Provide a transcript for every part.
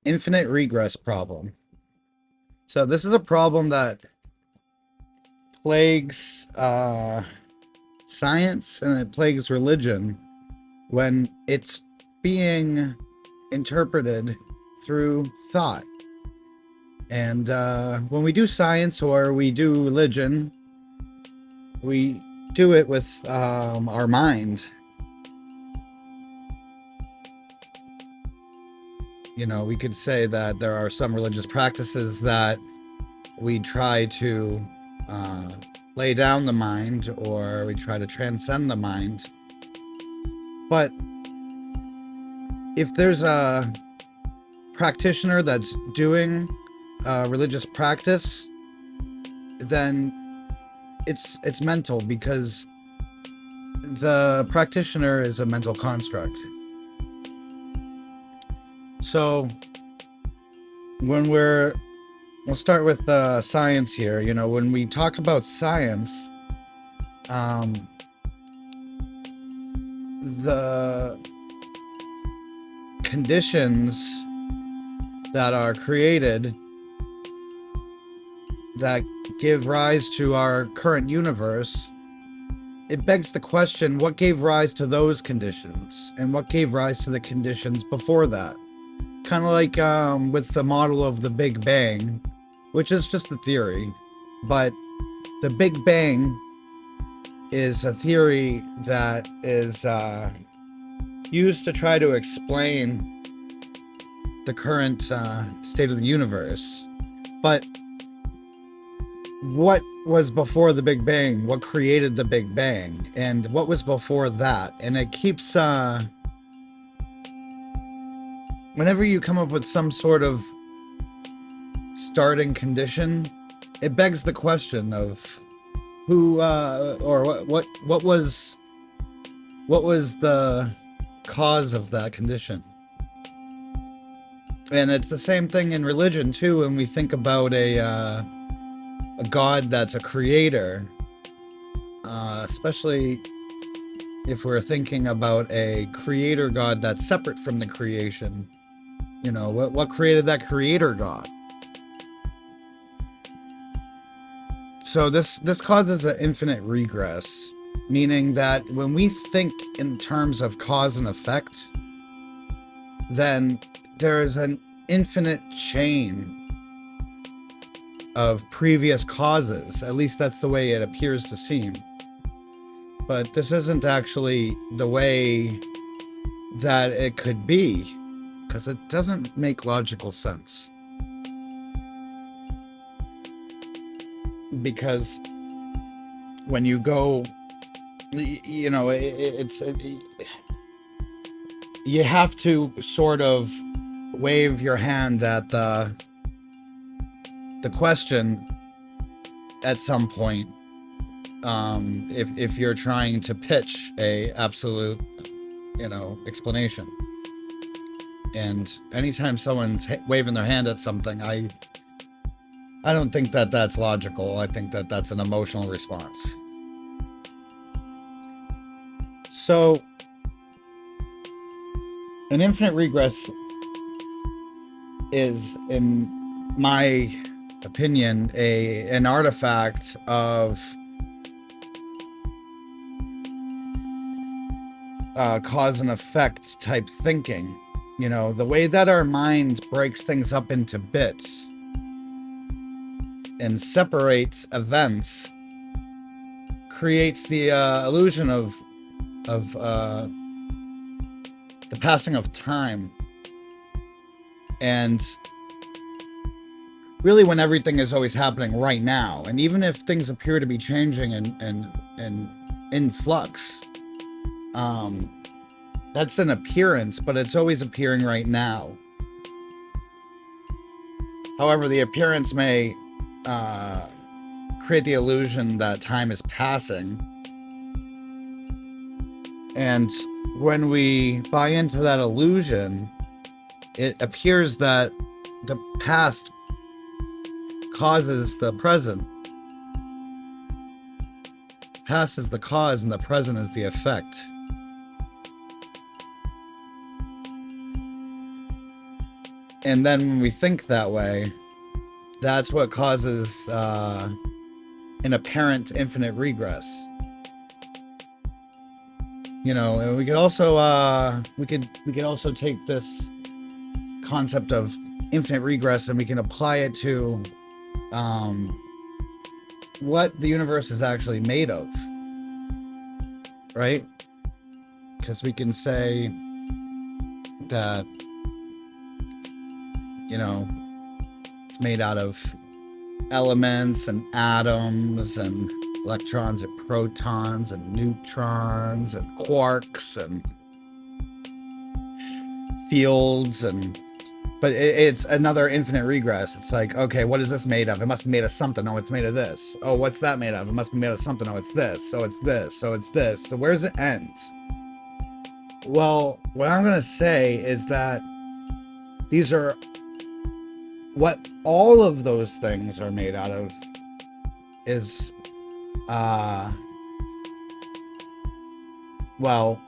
infinite regress problem. So this is a problem that plagues science and it plagues religion when it's being interpreted through thought. And when we do science or we do religion, we do it with our mind. You know, we could say that there are some religious practices that we try to uh, lay down the mind, or we try to transcend the mind. But if there's a practitioner that's doing religious practice, then it's mental, because the practitioner is a mental construct. So we'll start with science here. You know, when we talk about science, the conditions that are created that give rise to our current universe, it begs the question, what gave rise to those conditions and what gave rise to the conditions before that? Kind of like with the model of the Big Bang, which is just a theory, but the Big Bang is a theory that is used to try to explain the current state of the universe. But what was before the Big Bang? What created the Big Bang? And what was before that? And it keeps whenever you come up with some sort of starting condition, it begs the question of who or what was the cause of that condition. And it's the same thing in religion too. When we think about a god that's a creator, especially if we're thinking about a creator god that's separate from the creation. You know, what created that creator god? So this causes an infinite regress, meaning that when we think in terms of cause and effect, then there is an infinite chain of previous causes. At least that's the way it appears to seem. But this isn't actually the way that it could be, because it doesn't make logical sense. Because when you go, you know, you have to sort of wave your hand at the question at some point, if you're trying to pitch a absolute, you know, explanation. And anytime someone's waving their hand at something, I don't think that that's logical. I think that that's an emotional response. So, an infinite regress is, in my opinion, an artifact of cause and effect type thinking. You know, the way that our mind breaks things up into bits and separates events creates the illusion of the passing of time. And really, when everything is always happening right now, and even if things appear to be changing and in flux, that's an appearance, but it's always appearing right now. However, the appearance may create the illusion that time is passing. And when we buy into that illusion, it appears that the past causes the present. Past is the cause and the present is the effect. And then when we think that way, that's what causes an apparent infinite regress. And we could also we could also take this concept of infinite regress and we can apply it to what the universe is actually made of, right? Because we can say that it's made out of elements and atoms and electrons and protons and neutrons and quarks and fields, but it's another infinite regress. It's like, okay, what is this made of? It must be made of something. Oh, it's made of this. Oh, what's that made of? It must be made of something. Oh, it's this. So it's this. So it's this. So where does it end? Well, what I'm going to say is that these are what all of those things are made out of is, well,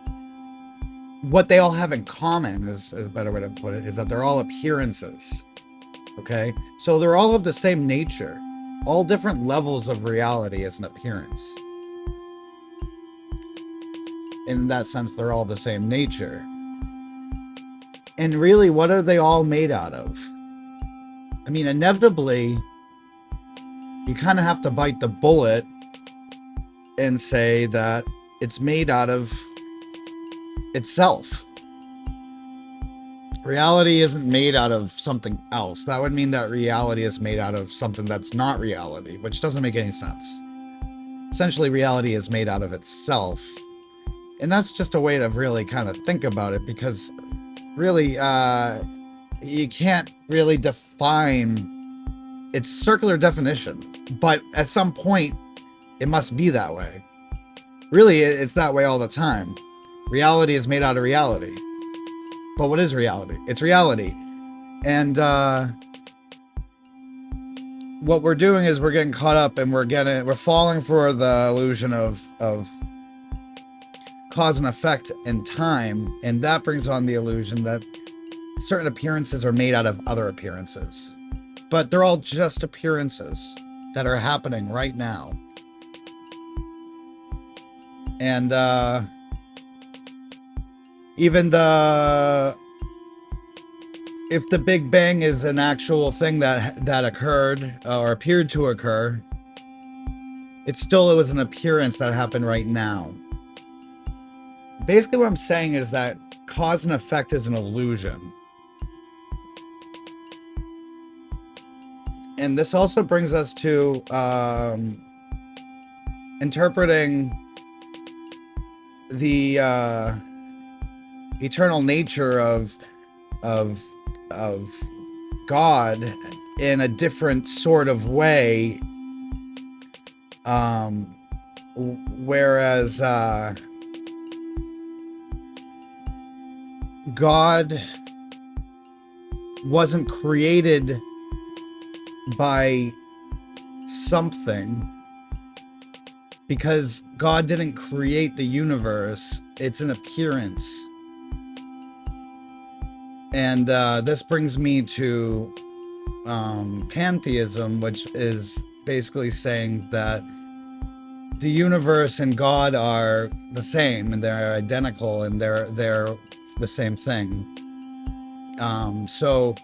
what they all have in common is a better way to put it, is that they're all appearances. Okay? So they're all of the same nature. All different levels of reality as an appearance. In that sense, they're all the same nature. And really, what are they all made out of? I mean, inevitably, you kind of have to bite the bullet and say that it's made out of itself. Reality isn't made out of something else. That would mean that reality is made out of something that's not reality, which doesn't make any sense. Essentially, reality is made out of itself. And that's just a way to really kind of think about it, because really, you can't really define its circular definition, but at some point it must be that way. Really, it's that way all the time. Reality is made out of reality. But what is reality? It's reality. And what we're doing is we're getting caught up and we're falling for the illusion of cause and effect in time, and that brings on the illusion that certain appearances are made out of other appearances. But they're all just appearances that are happening right now. And even if the Big Bang is an actual thing that occurred or appeared to occur, it was an appearance that happened right now. Basically what I'm saying is that cause and effect is an illusion. And this also brings us to interpreting the eternal nature of God in a different sort of way, whereas God wasn't created by something, because God didn't create the universe. It's an appearance. And this brings me to pantheism, which is basically saying that the universe and God are the same, and they're identical, and they're the same thing. So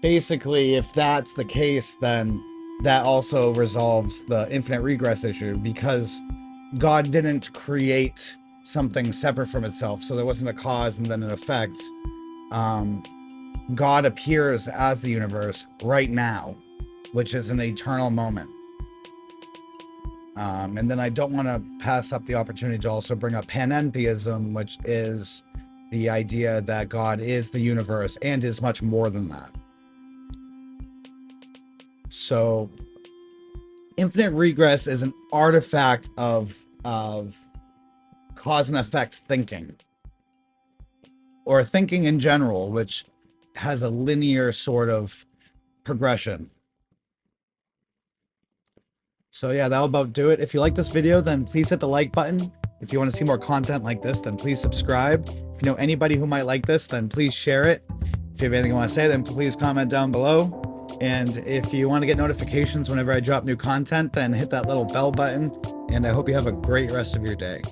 basically, if that's the case, then that also resolves the infinite regress issue, because God didn't create something separate from itself. So there wasn't a cause and then an effect. God appears as the universe right now, which is an eternal moment. And then I don't want to pass up the opportunity to also bring up panentheism, which is the idea that God is the universe and is much more than that. So infinite regress is an artifact of cause and effect thinking, or thinking in general, which has a linear sort of progression. So yeah, that'll about do it. If you like this video, then please hit the like button. If you want to see more content like this, then please subscribe. If you know anybody who might like this, then please share it. If you have anything you want to say, then please comment down below. And if you want to get notifications whenever I drop new content, then hit that little bell button. And I hope you have a great rest of your day.